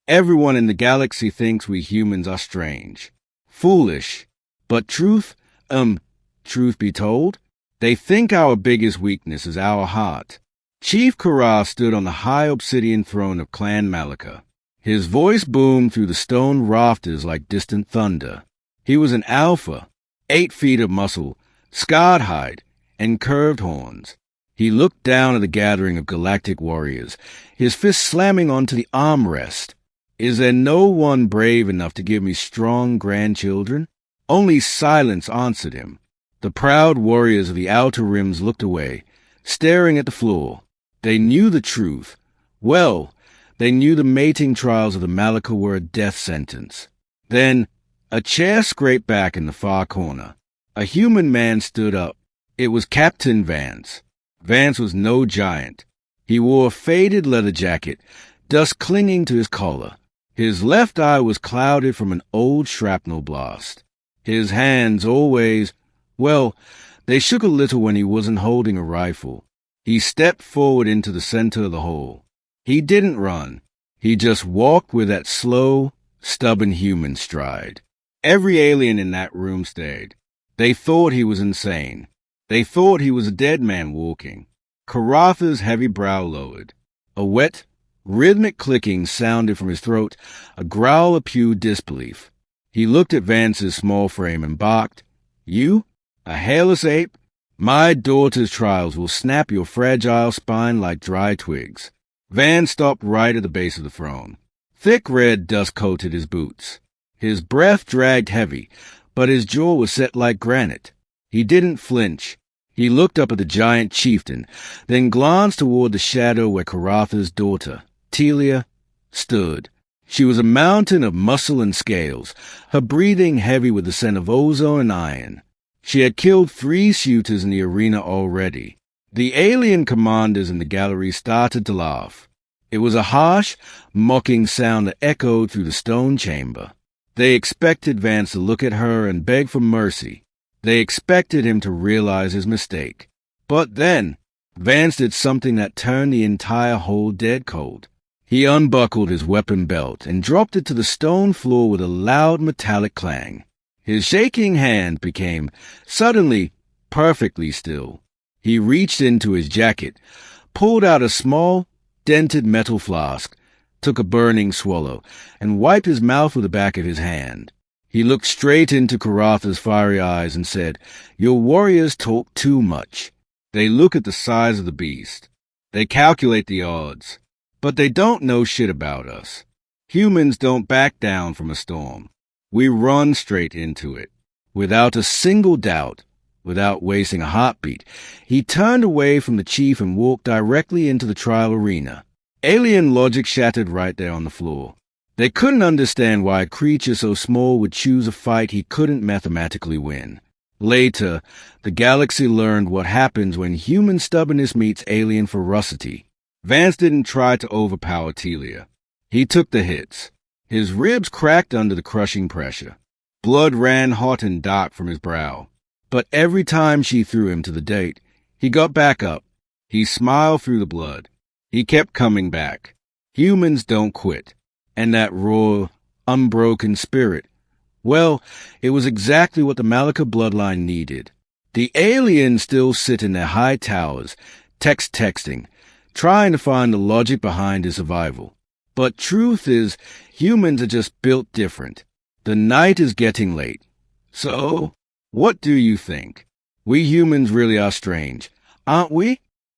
Everyone in the galaxy thinks we humans are strange, foolish, but truth be told, they think our biggest weakness is our heart. Chief Kara stood on the high obsidian throne of Clan Malika. His voice boomed through the stone rafters like distant thunder. He was an alpha, 8 feet of muscle, scarred hide, and curved horns. He looked down at the gathering of galactic warriors, his fist slamming onto the armrest. Is there no one brave enough to give me strong grandchildren? Only silence answered him. The proud warriors of the outer rims looked away, staring at the floor. They knew the truth. Well, they knew the mating trials of the Malika were a death sentence. Then, a chair scraped back in the far corner. A human man stood up. It was Captain Vance. Vance was no giant. He wore a faded leather jacket, dust clinging to his collar. His left eye was clouded from an old shrapnel blast. His hands always, well, they shook a little when he wasn't holding a rifle. He stepped forward into the center of the hall. He didn't run. He just walked with that slow, stubborn human stride. Every alien in that room stared. They thought he was insane. They thought he was a dead man walking. Karatha's heavy brow lowered. A wet, rhythmic clicking sounded from his throat, a growl of pure disbelief. He looked at Vance's small frame and barked, "You? A hairless ape? My daughter's trials will snap your fragile spine like dry twigs." Vance stopped right at the base of the throne. Thick red dust coated his boots. His breath dragged heavy, but his jaw was set like granite. He didn't flinch. He looked up at the giant chieftain, then glanced toward the shadow where Karatha's daughter, Telia, stood. She was a mountain of muscle and scales, her breathing heavy with the scent of ozone and iron. She had killed 3 suitors in the arena already. The alien commanders in the gallery started to laugh. It was a harsh, mocking sound that echoed through the stone chamber. They expected Vance to look at her and beg for mercy. They expected him to realize his mistake. But then, Vance did something that turned the entire hole dead cold. He unbuckled his weapon belt and dropped it to the stone floor with a loud metallic clang. His shaking hand became, suddenly, perfectly still. He reached into his jacket, pulled out a small, dented metal flask, took a burning swallow, and wiped his mouth with the back of his hand. He looked straight into Karatha's fiery eyes and said, "Your warriors talk too much. They look at the size of the beast. They calculate the odds. But they don't know shit about us. Humans don't back down from a storm. We run straight into it. Without a single doubt, without wasting a heartbeat, he turned away from the chief and walked directly into the trial arena. Alien logic shattered right there on the floor. They couldn't understand why a creature so small would choose a fight he couldn't mathematically win. Later, the galaxy learned what happens when human stubbornness meets alien ferocity. Vance didn't try to overpower Telia. He took the hits. His ribs cracked under the crushing pressure. Blood ran hot and dark from his brow. But every time she threw him to the date, he got back up. He smiled through the blood. He kept coming back. Humans don't quit. And that raw, unbroken spirit, well, it was exactly what the Malika bloodline needed. The aliens still sit in their high towers, texting, trying to find the logic behind his survival. But truth is, humans are just built different. The night is getting late. So, what do you think? We humans really are strange, aren't we?